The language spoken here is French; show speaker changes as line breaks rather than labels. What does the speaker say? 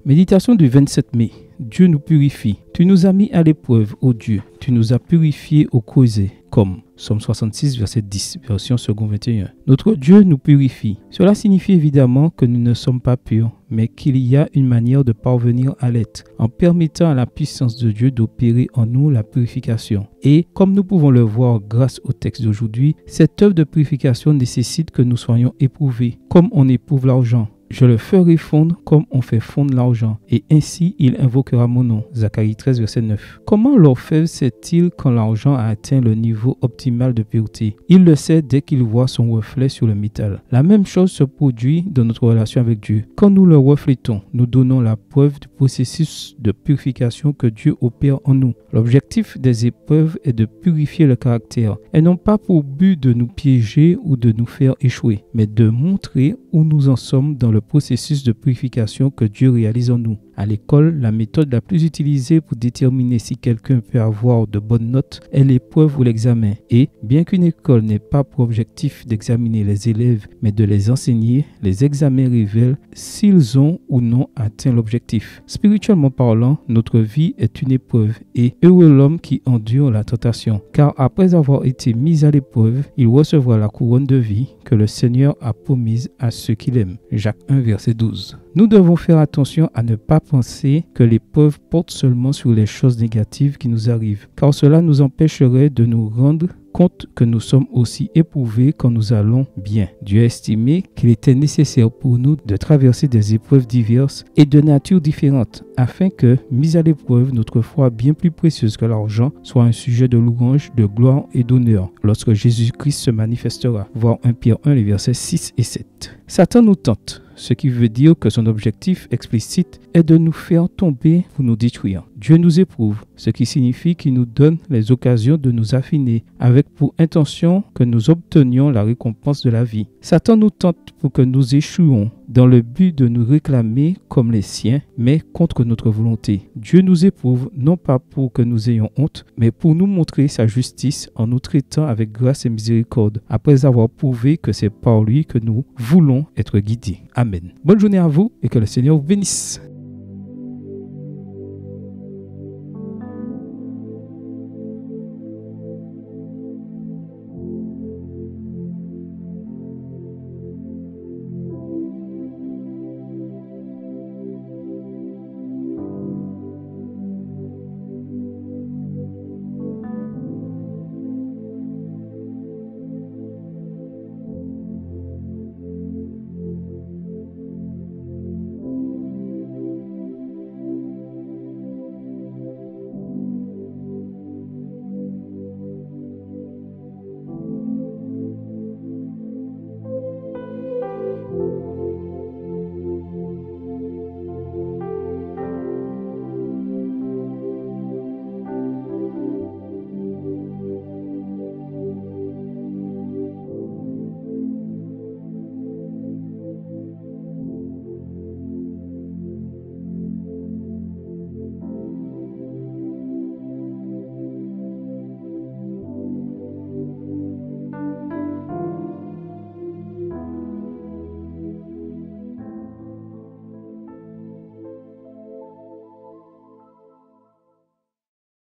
Méditation du 27 mai. Dieu nous purifie. Tu nous as mis à l'épreuve, ô Dieu. Tu nous as purifiés au creuset. Comme Psaume 66, verset 10, version second 21. Notre Dieu nous purifie. Cela signifie évidemment que nous ne sommes pas purs, mais qu'il y a une manière de parvenir à l'être, en permettant à la puissance de Dieu d'opérer en nous la purification. Et comme nous pouvons le voir grâce au texte d'aujourd'hui, cette œuvre de purification nécessite que nous soyons éprouvés, comme on éprouve l'argent. Je le ferai fondre comme on fait fondre l'argent, et ainsi il invoquera mon nom. Zacharie 13, verset 9. Comment l'orfèvre sait-il quand l'argent a atteint le niveau optimal de pureté? Il le sait dès qu'il voit son reflet sur le métal. La même chose se produit dans notre relation avec Dieu. Quand nous le reflétons, nous donnons la preuve du processus de purification que Dieu opère en nous. L'objectif des épreuves est de purifier le caractère. Elles n'ont pas pour but de nous piéger ou de nous faire échouer, mais de montrer où nous en sommes dans le processus de purification que Dieu réalise en nous. À l'école, la méthode la plus utilisée pour déterminer si quelqu'un peut avoir de bonnes notes est l'épreuve ou l'examen. Et bien qu'une école n'ait pas pour objectif d'examiner les élèves, mais de les enseigner, les examens révèlent s'ils ont ou non atteint l'objectif. Spirituellement parlant, notre vie est une épreuve et heureux l'homme qui endure la tentation, car après avoir été mis à l'épreuve, il recevra la couronne de vie que le Seigneur a promise à ceux qu'il aime. Jacques 1, verset 12. Nous devons faire attention à ne pas penser que l'épreuve porte seulement sur les choses négatives qui nous arrivent, car cela nous empêcherait de nous rendre compte que nous sommes aussi éprouvés quand nous allons bien. Dieu a estimé qu'il était nécessaire pour nous de traverser des épreuves diverses et de nature différente, afin que, mis à l'épreuve, notre foi bien plus précieuse que l'argent soit un sujet de louange, de gloire et d'honneur lorsque Jésus-Christ se manifestera. Voir 1 Pierre 1, les versets 6 et 7. Satan nous tente, ce qui veut dire que son objectif explicite est de nous faire tomber pour nous détruire. Dieu nous éprouve, ce qui signifie qu'il nous donne les occasions de nous affiner, avec pour intention que nous obtenions la récompense de la vie. Satan nous tente pour que nous échouions, dans le but de nous réclamer comme les siens, mais contre notre volonté. Dieu nous éprouve non pas pour que nous ayons honte, mais pour nous montrer sa justice en nous traitant avec grâce et miséricorde, après avoir prouvé que c'est par lui que nous voulons être guidés. Amen. Bonne journée à vous et que le Seigneur vous bénisse.